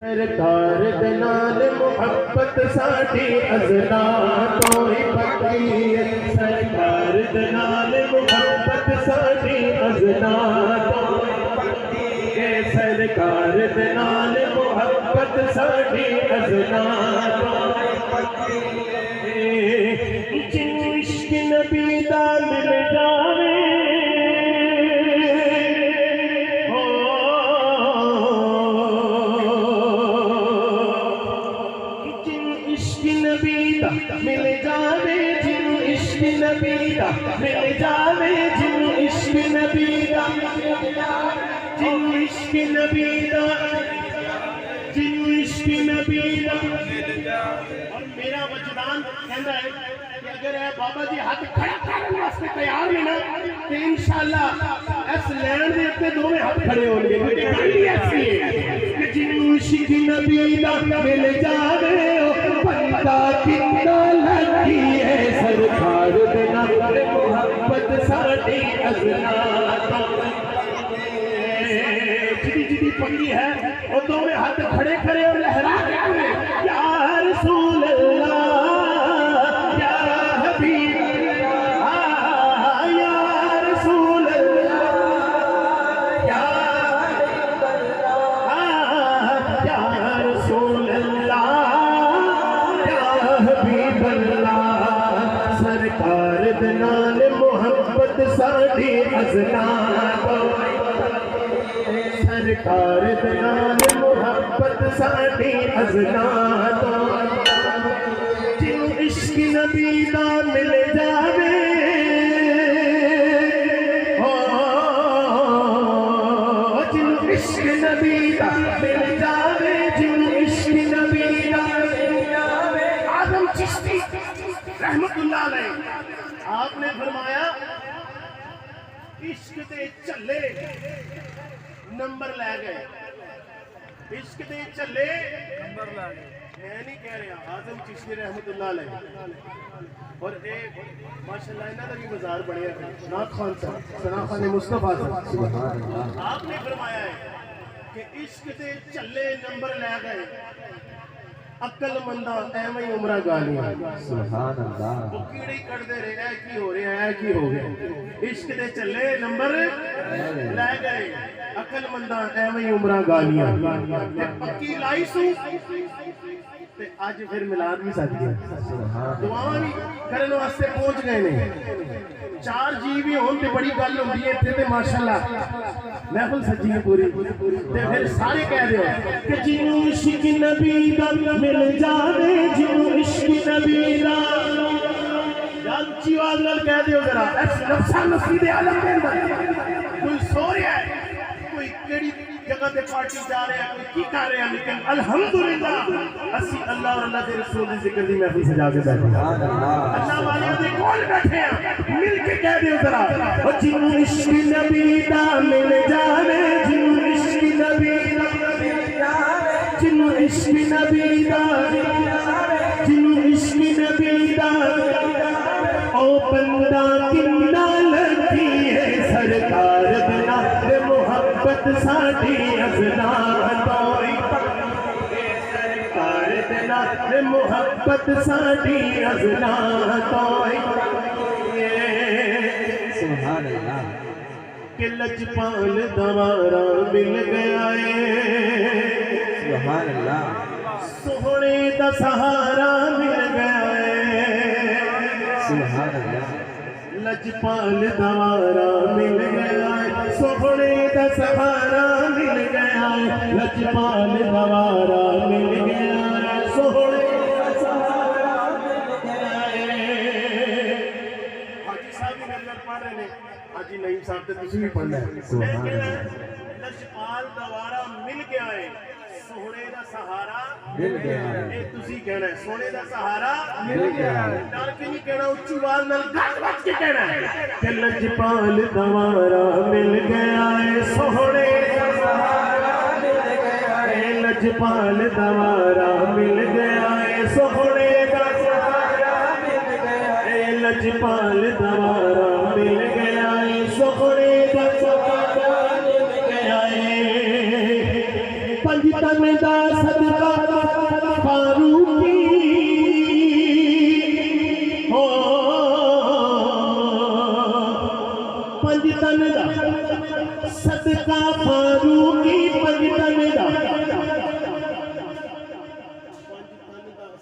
سرکار دے نال محبت ساڈی ازنا تو ہی پکی ہے، سرکار دے نال محبت ساڈی ازنا تو ہی پکی ہے، سرکار دے نال محبت ساڈی ازنا تو ہی پکی ہے، جنوں عشق نبی دا مل جاوے مل جاوے جنوں عشق نبی دا مل جاوے جنوں عشق نبی دا جنوں عشق نبی دا جنوں عشق نبی دا اور میرا وجدان کہندا ہے کہ اگر اے بابا جی ہاتھ کھڑا کرنے واسطے تیار ہیں نا تو انشاءاللہ اس لین دے تے دوویں ہاتھ کھڑے ہون گے کیونکہ گل ہی ایسی ہے کہ جنوں عشق نبی دا مل جاوے بندہ کتنا لگی ہے، سرکار دے نال محبت ساڈی ازنا جدی جدی پکی ہے اور دوویں ہاتھ کھڑے کھڑے اور لہرا کے یا رسول اللہ یا حبیب اللہ یا رسول اللہ یا حبیب اللہ یا رسول اللہ حبیب اللہ، سرکار دے نال محبت ساڈی ازنا سرکار دے نال محبت ساڈی ازنا جنوں عشق نبی دا مل جاوے جنوں عشق نبی دا مل جاوے جنوں عشق نبی دا چشتی رحمت اللہ علیہ آپ نے فرمایا عشق دے چلے نمبر لے گئے، عشق دے چلے نمبر لے گئے، میں نہیں کہہ رہا آدم چشتی رحمت اللہ علیہ اور ایک ماشاءاللہ انہاں دا بھی مزار بڑھیا ہے نعت خوان صاحب ثنا خوان مصطفیٰ صاحب آپ نے فرمایا ہے کہ عشق دے چلے نمبر لے گئے، عقل مندہ ایویں عمرہ گالیاں سبحان اللہ وہ کیڑے کٹ دے رہے ہیں کی ہو رہے ہیں کی ہو گئے، عشق دے چلے نمبر لے گئے، عقل مندہ ایویں عمرہ گالیاں پکی لائی سو تے آج پھر میلاد بھی ساتھ گیا دعاواں بھی کرن واسطے پہنچ گئے نے، چار جی بھی ہون تے بڑی گل ہوندی ہے تے ماشاءاللہ محفل سجی ہے پوری تے پھر سارے کہہ رہے ہو کہ جنوں عشق نبی دا مل جاوے جنوں عشق نبی دا جان اچھی آواز نال کہہ دیو ذرا اس نفسا نفسی دے عالم دے اندر کوئی سو رہا ہے کوئی کیڑی جگہ تے پارٹی جا رہے ہیں کوئی کی کر رہے ہیں لیکن الحمدللہ اسی اللہ اور اللہ کے رسول کی ذکر دی محفل سجا کے بیٹھے ہیں اللہ والے دے کول بیٹھے ہیں مل کے کہہ دیو ذرا او جنوں عشق نبی دا مل جاوے جنوں عشق نبی دا مل جاوے جنوں عشق نبی دا جنوں عشق نبی دا او بندہ کنا لگی ہے، سرکار دے نال محبت ساڈی ازنا تو ہی پکی ہے، سرکار دے نال محبت ساڈی ازنا تو ہی پکی ہے، سبحان اللہ کہ لجپال دوارا مل گیا ہے، سبحان اللہ سونے دا سہارا مل گیا ہے، سبحان اللہ لجپال دوارا مل گیا ہے، سونے دا سہارا مل گیا ہے، لجپال دوارا مل گیا ہے، سونے دا سہارا مل گیا ہے، حاجی صاحب بھی نظر پڑھ رہے ہیں حاجی نعیم صاحب تے تسی بھی پڑھنا ہے، لجپال دوارا مل گیا ہے، سونے دا سہارا مل گیا ہے، اے تسی کہنا ہے سونے دا سہارا مل گیا ہے، ڈر کے نہیں کہنا اچھی آواز نال گج بج کے کہنا ہے کہ لجپال دوارا مل گیا ہے، سونے دا سہارا مل گیا ہے، لجپال دوارا مل گیا ہے، سونے دا سہارا مل گیا ہے، لجپال دوارا مل گیا ہے، سونے دا سہارا مل گیا ہے، پنج تن دا صدقہ فاروقی ہو پنجتن دا صدقہ فاروقی پنجتن دا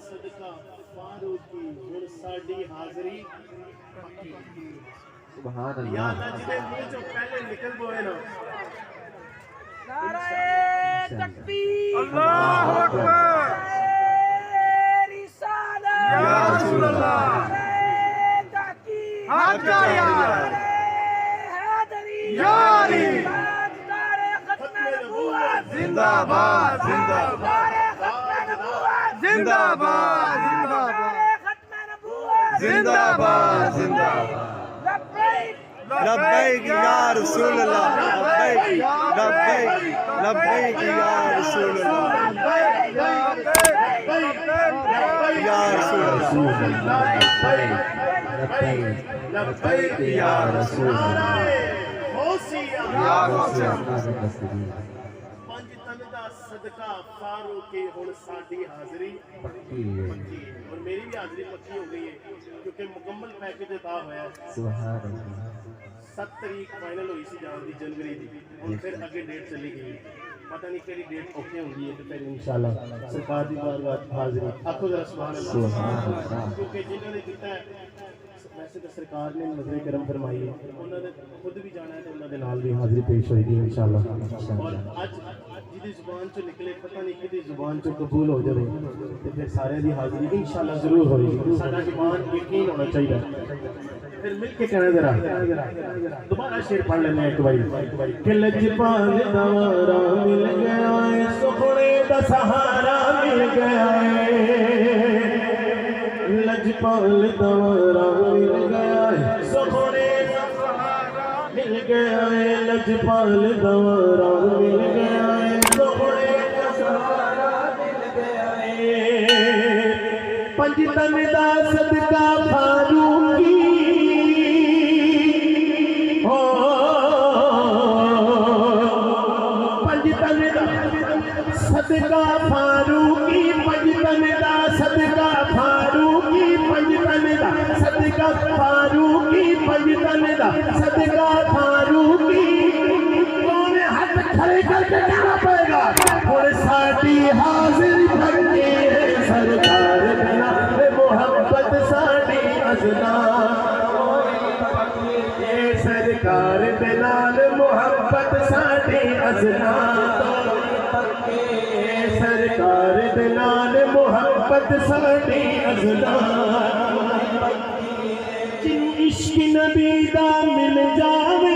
صدقہ فاروقی ہن ساڈی حاضری سبحان اللہ یا اللہ جنہیں منہ جو پہلے نکل گئے نا نعرہ تکبیر اللہ اکبر رسالت یا رسول اللہ نعرہ تحقیق حقا یار حیدری یاری تاجدار ختم نبوت زندہ باد زندہ باد تاجدار ختم نبوت زندہ باد زندہ باد ختم نبوت زندہ باد زندہ باد لبیک یا رسول اللہ لبیک لبیک لبیک یا رسول اللہ یا رسول اللہ لبیک یا رسول اللہ یا رسول اللہ پنجتن دا صدقہ فاروقی ہن ساڈی حاضری پکی ہے اور میری بھی حاضری پکی ہو گئی ہے کیونکہ مکمل پیکج عطا ہوا ہے سبحان اللہ 7 تاریخ فائنل ہوئی سی جان دی جنوری دی اور پھر اگے ڈیٹ چلی گئی پتہ نہیں کیڑی ڈیٹ اوکے ہوں گی تو پھر انشاءاللہ سرکار دی بارگاہ حاضری آکھو ذرا سبحان اللہ کیونکہ جنہوں نے کیتا ہے ویسے تو سرکار نے نظر کرم فرمائی ہے انہوں نے خود بھی جانا ہے تو انہوں نے نال بھی حاضری پیش ہوئی گی انشاءاللہ اور اج جدی زبان چ نکلے پتہ نہیں کدی زبان چ قبول ہو جائے تو پھر سارے دی حاضری انشاءاللہ ضرور ہوئی گی ساڈا زبان یقین ہونا چاہیے پھر مل کے کہنا ذرا دوبارہ شعر پڑھ لینا ایک بار کہ لجپال دوارا مل گیا ہے سخنے دا سہارا مل گیا ہے لجپال دوارا مل گیا ہے سخنے دا سہارا مل گیا ہے لجپال دوارا مل گیا ہے سخنے دا سہارا مل گیا ہے پنجتن دا صدقہ فاروقی صدقہ فاروقی پنجتن دا صدقہ فاروقی پنجتن دا صدقہ فاروقی پنجتن دا صدقہ فاروقی کون ہاتھ کھڑے کر کے کہنا پڑے گا اور ساڈی حاضری پھٹے سرکار بنا محبت ساڈی ازنا سرکار بلال محبت ساڈی ازنا سرکار بلال محبت ساڈی ازنا جن عشق نبی دا مل جاوے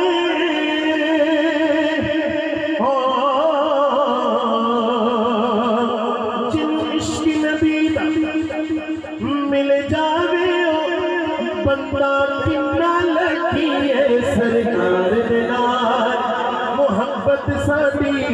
جن عشق نبی دا مل جاوے بندہ کنا لگی ہے سرکار بلال محبت ساڈی